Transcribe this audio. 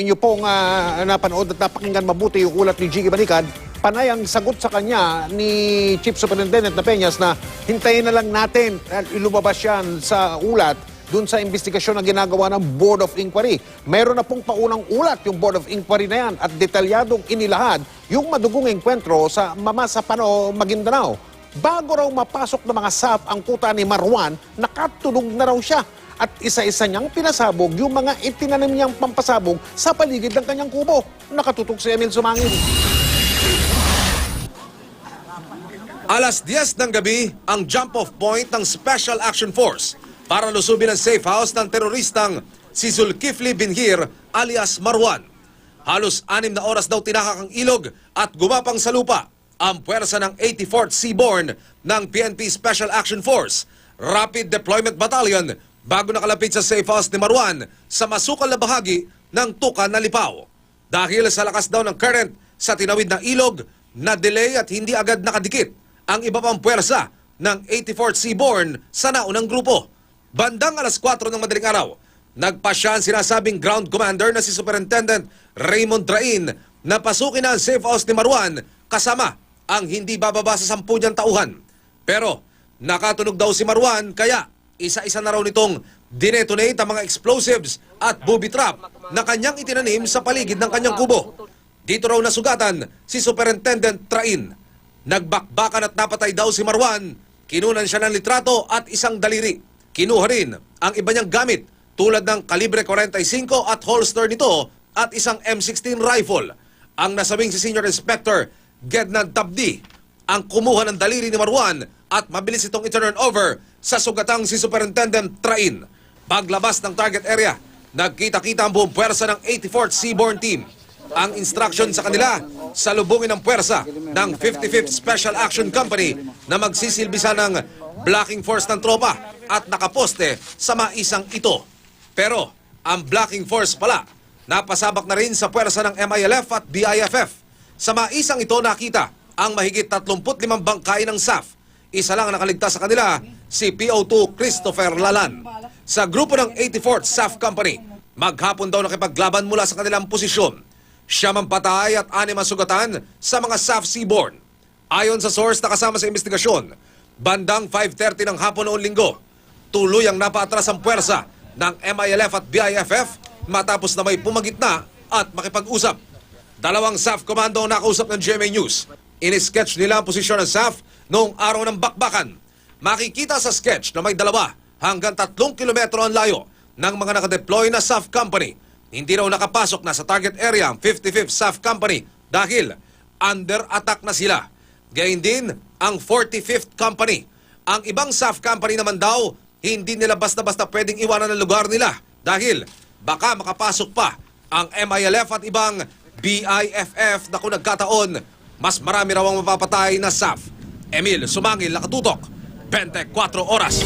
Inyo pong napanood at napakinggan mabuti yung ulat ni Jiggy Balikan, panay ang sagot sa kanya ni Chief Superintendent na Peñas na hintayin na lang natin at ilumabas yan sa ulat dun sa investigasyon na ginagawa ng Board of Inquiry. Meron na pong paunang ulat yung Board of Inquiry na yan at detalyadong inilahad yung madugong engkwentro sa Mamasapano, Maguindanao. Bago raw mapasok ng mga SAF ang kuta ni Marwan, nakatulog na raw siya. At isa-isa niyang pinasabog yung mga itinanim niyang pampasabog sa paligid ng kanyang kubo. Nakatutok si Emil Sumangil. Alas 10 ng gabi, ang jump-off point ng Special Action Force para lusubin ang safe house ng teroristang si Zulkifli Binhir alias Marwan. Halos 6 na oras daw tinakak ang ilog at gumapang sa lupa ang puwersa ng 84th Seaborne ng PNP Special Action Force, Rapid Deployment Battalion, bago nakalapit sa safe house ni Marwan sa masukal na bahagi ng Tukan na Lipaw. Dahil sa lakas daw ng current sa tinawid na ilog, na-delay at hindi agad nakadikit ang iba pang puwersa ng 84th Seaborne sa naunang grupo. Bandang alas 4 ng madaling araw, nagpasya ang sinasabing ground commander na si Superintendent Raymond Drain na pasukin na ang safe house ni Marwan kasama ang hindi bababa sa 10 niyang tauhan. Pero nakatunog daw si Marwan kaya isa-isa na raw nitong dinetonate ang mga explosives at booby trap na kanyang itinanim sa paligid ng kanyang kubo. Dito raw nasugatan si Superintendent Train. Nagbakbakan at napatay daw si Marwan. Kinunan siya ng litrato at isang daliri. Kinuha rin ang iba niyang gamit tulad ng kalibre 45 at holster nito at isang M16 rifle. Ang nasabing si Senior Inspector Gednan Tabdi ang kumuha ng daliri ni Marwan at mabilis itong i-turn over sa sugatang si Superintendent Train. Paglabas ng target area, nagkita-kita ang buong puwersa ng 84th Seaborne Team. Ang instruction sa kanila, salubungin ang puwersa ng 55th Special Action Company na magsisilbisa ng blocking force ng tropa at nakaposte sa maisang ito. Pero ang blocking force pala, napasabak na rin sa puwersa ng MILF at BIFF. Sa maisang ito nakita ang mahigit 35 bangkay ng SAF. Isa lang ang nakaligtas sa kanila, si PO2 Christopher Lalan. Sa grupo ng 84th SAF Company, maghapon daw nakipaglaban mula sa kanilang posisyon. Siya patay at 6 sugatan sa mga SAF Seaborne. Ayon sa source na kasama sa investigasyon, bandang 5:30 ng hapon noong linggo, tuloy ang napaatras ang puwersa ng MILF at BIFF matapos na may pumagitna at makipag-usap. 2 SAF Commando ang nakausap ng GMA News. In-sketch nila ang posisyon ng SAF noong araw ng bakbakan. Makikita sa sketch na may 2 hanggang 3 kilometro ang layo ng mga nakadeploy na SAF company. Hindi raw nakapasok na sa target area ang 55th SAF company dahil under attack na sila. Gayun din ang 45th company. Ang ibang SAF company naman daw, hindi nila basta-basta pwedeng iwanan ang lugar nila dahil baka makapasok pa ang MILF at ibang BIFF na kung nagkataon, mas marami raw ang mapapatay na SAF. Emil Sumangil, nakatutok, 24 oras.